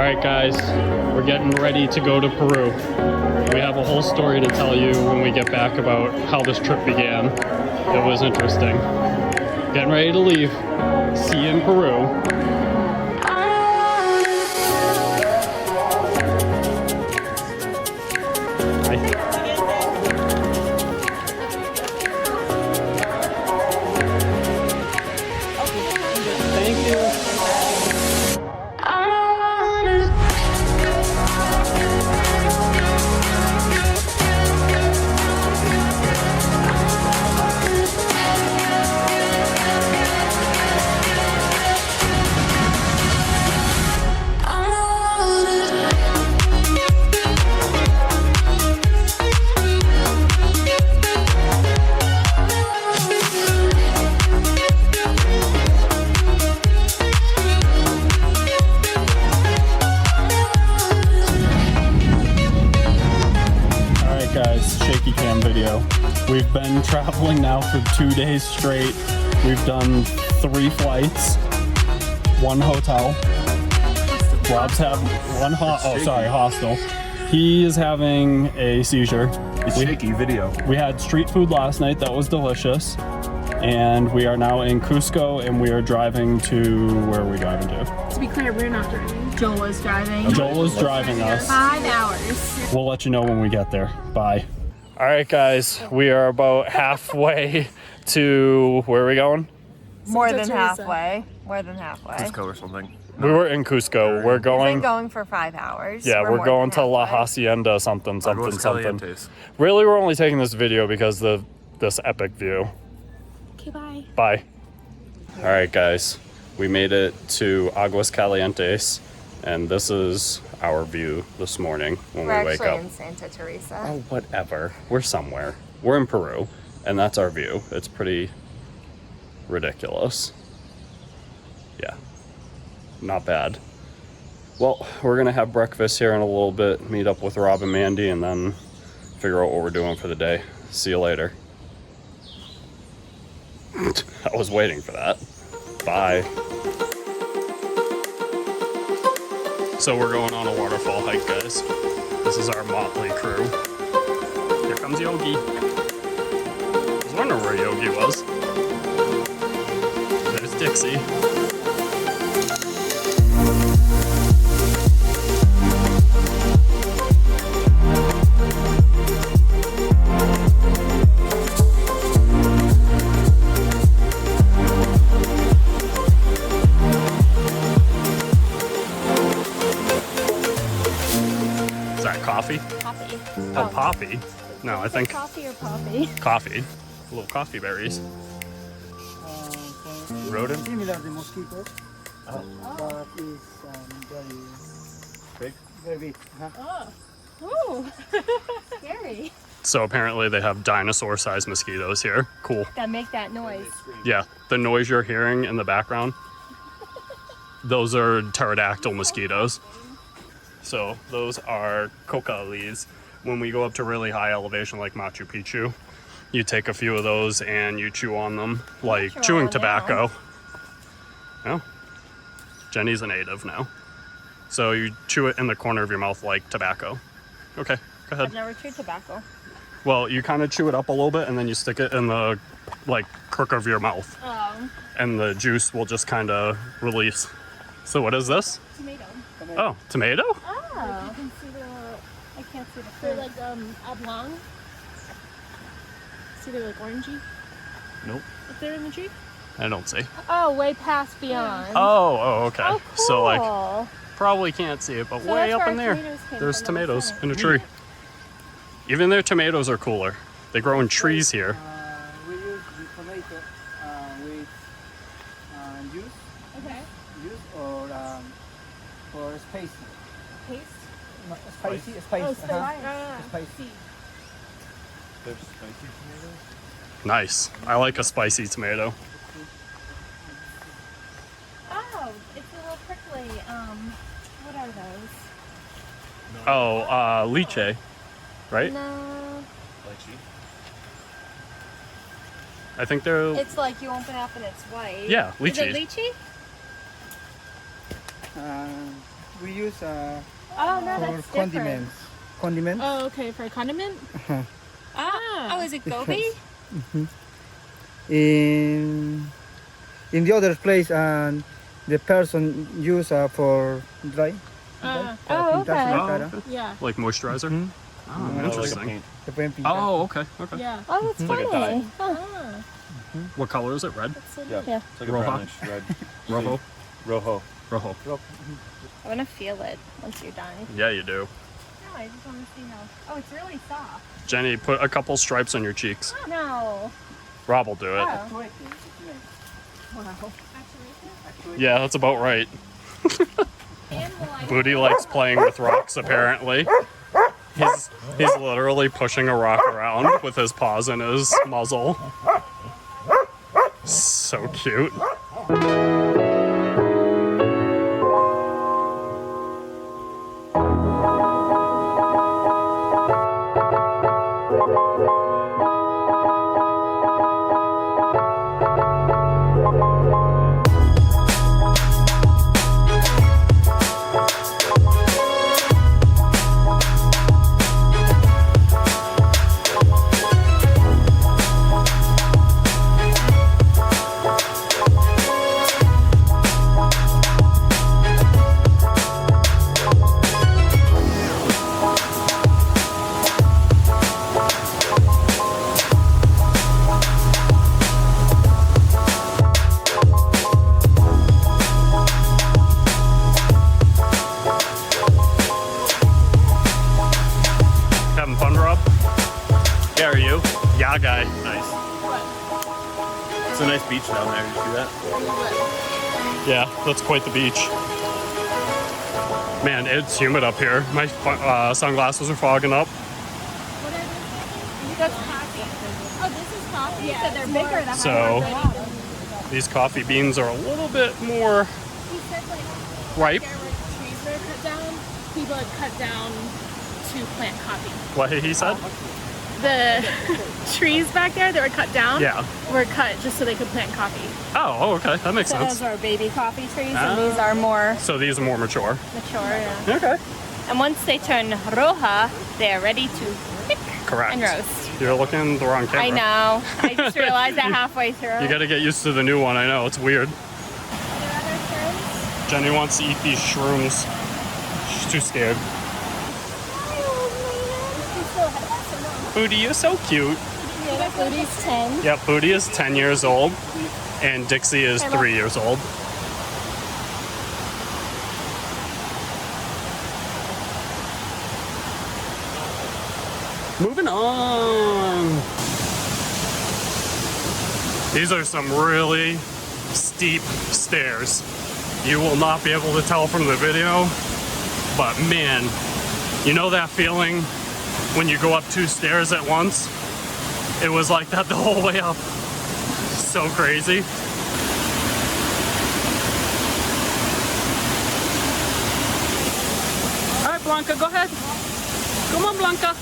Alright guys, we're getting ready to go to Peru. We have a whole story to tell you when we get back about how this trip began. It was interesting. Getting ready to leave. See you in Peru. Shaky cam video. We've been traveling now for 2 days straight. We've done 3 flights, 1 hotel. Rob's having one hostel. He is having a seizure. It's shaky video. We had street food last night that was delicious. And we are now in Cusco and we are driving to, where are we driving to? To be clear, we're not driving. Joel is driving. Joel is driving us. 5 hours. We'll let you know when we get there. Bye. All right, guys, we are about halfway to, where are we going? More than halfway. More than halfway. Cusco or something. We were in Cusco. We're going. We've been going for 5 hours. Yeah, we're going to La Hacienda something. Really, we're only taking this video because of this epic view. Okay, bye. Bye. All right, guys, we made it to Aguas Calientes, and this is our view this morning when we wake up. We're actually in Santa Teresa. Oh, whatever. We're somewhere. We're in Peru, and that's our view. It's pretty ridiculous. Yeah, not bad. Well, we're gonna have breakfast here in a little bit, meet up with Rob and Mandy, and then figure out what we're doing for the day. See you later. I was waiting for that. Bye. So we're going on a waterfall hike, guys. This is our motley crew. Here comes Yogi. I was wondering where Yogi was. There's Dixie. Coffee? Coffee. Oh, poppy? No, I think Coffee or poppy? coffee. Little coffee berries. Rodent? Similar to mosquitoes, but is Big? very big. Oh. Ooh. Scary. So apparently they have dinosaur-sized mosquitoes here. Cool. That make that noise. Yeah, the noise you're hearing in the background, those are pterodactyl mosquitoes. So those are cocalis. When we go up to really high elevation like Machu Picchu, you take a few of those and you chew on them like chewing tobacco. Oh, Jenny's a native now. So you chew it in the corner of your mouth like tobacco. Okay, go ahead. I've never chewed tobacco. Well, you kind of chew it up a little bit and then you stick it in the like crook of your mouth. Oh. And the juice will just kind of release. So what is this? Tomato. Oh, tomato? Oh. You can see I can't see the They're like oblong. See, they're like orangey. Nope. If they're in the tree? I don't see. Oh, way past beyond. Oh, okay. Oh, cool. So like, probably can't see it, but So way that's up where in our there, tomatoes came there's from, tomatoes that's in a it. tree. Even their tomatoes are cooler. They grow in trees here. We use the tomato with juice, Okay. or spicy. Paste? No, spicy. Oh, Spicy. spicy. There's spicy tomatoes? Nice. I like a spicy tomato. Oh, it's a little prickly. What are those? Oh, lychee, right? No. Lychee? I think they're... It's like you open up and it's white. Yeah, lychee. Is it lychee? we use Oh no, for that's different. condiments. Condiments. Oh, okay, for a condiment? Oh, is it gobi? In the other place, and the person use for dry. Oh, Pintar okay. la Oh, cara. okay. Yeah. Like moisturizer? Mhm. Oh, Oh, like a interesting. paint. Se pueden pintar. Oh, okay, okay. Yeah. Oh, that's Like a funny. dye. Huh. What color is it? Red? Yeah. Yeah. It's like a Roja. brownish red. Rojo? Rojo. Rojo. I want to feel it once you're done. Yeah, you do. No, I just want to see how. Oh, it's really soft. Jenny, put a couple stripes on your cheeks. No. Rob will do it. Oh. Wow. Yeah, that's about right. And will I- Booty likes playing with rocks, apparently. He's literally pushing a rock around with his paws in his muzzle. So cute. Having fun, Rob? Yeah, are you? Yeah, guy. Nice. It's a nice beach down there. You see that? Yeah, that's quite the beach. Man, it's humid up here. My sunglasses are fogging up. That's coffee. Oh, this is coffee. Yeah, so they're bigger. That's So, these coffee beans are a little bit more He said like ripe. there were trees that were cut down. People had cut down to plant coffee. What he said? The trees back there that were cut down Yeah. were cut just so they could plant coffee. Oh, okay. That makes So sense. those are baby coffee trees, Ah. and these are more So these are more mature. mature. Yeah. Okay. And once they turn roja, they are ready to pick Correct. and roast. You're looking the wrong camera. I know. I just realized that halfway through. You gotta get used to the new one. I know, it's weird. Are there other shrooms? Jenny wants to eat these shrooms. She's too scared. Booty, you're so cute. Yeah, Booty's 10. Yep, Booty is 10 years old, and Dixie is 3 years old. Moving on. These are some really steep stairs. You will not be able to tell from the video, but man, you know that feeling when you go up 2 stairs at once? It was like that the whole way up. So crazy. All right, Blanca, go ahead. Come on, Blanca.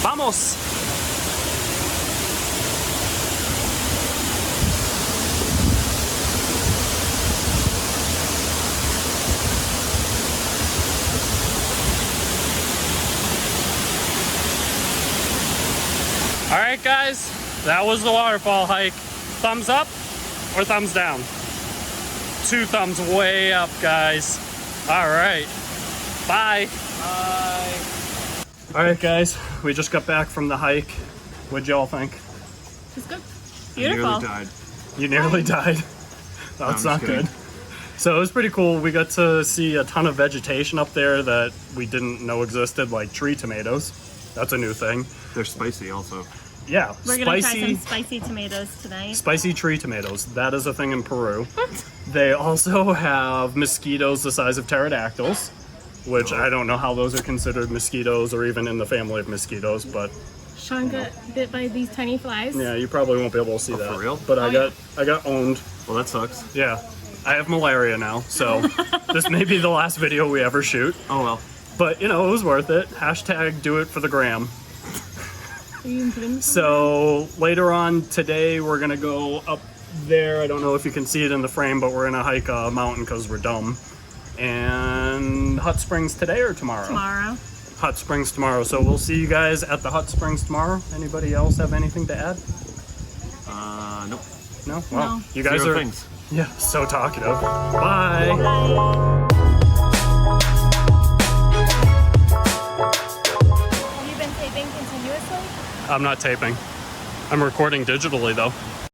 Vamos. All right, guys, that was the waterfall hike. Thumbs up or thumbs down? 2 thumbs way up, guys. All right, bye. Bye. All right, guys, we just got back from the hike. What'd y'all think? It's good. Nearly Beautiful. died. You nearly died. That's I'm not just kidding. good. So it was pretty cool. We got to see a ton of vegetation up there that we didn't know existed, like tree tomatoes. That's a new thing. They're spicy also. Yeah, We're gonna try spicy, some spicy tomatoes tonight. spicy tree tomatoes. That is a thing in Peru. They also have mosquitoes the size of pterodactyls, which I don't know how those are considered mosquitoes or even in the family of mosquitoes, but Sean got bit by these tiny flies. yeah, you probably won't be able to see Oh, that. for real? But Oh, I got owned. Well, that sucks. Yeah, I have malaria now, so this may be the last video we ever shoot. Oh well. But you know, it was worth it. Hashtag do it for the gram. Are you even putting this So later on today, we're gonna go up there. I don't know if you can see it in the frame, but we're gonna hike a mountain because we're dumb. And Hot Springs today or tomorrow? Tomorrow. Hot Springs tomorrow. So we'll see you guys at the Hot Springs tomorrow. Anybody else have anything to add? Nope. No? Well, No. you guys Zero are things. yeah, so talkative. Bye. Have you been taping continuously? I'm not taping. I'm recording digitally though.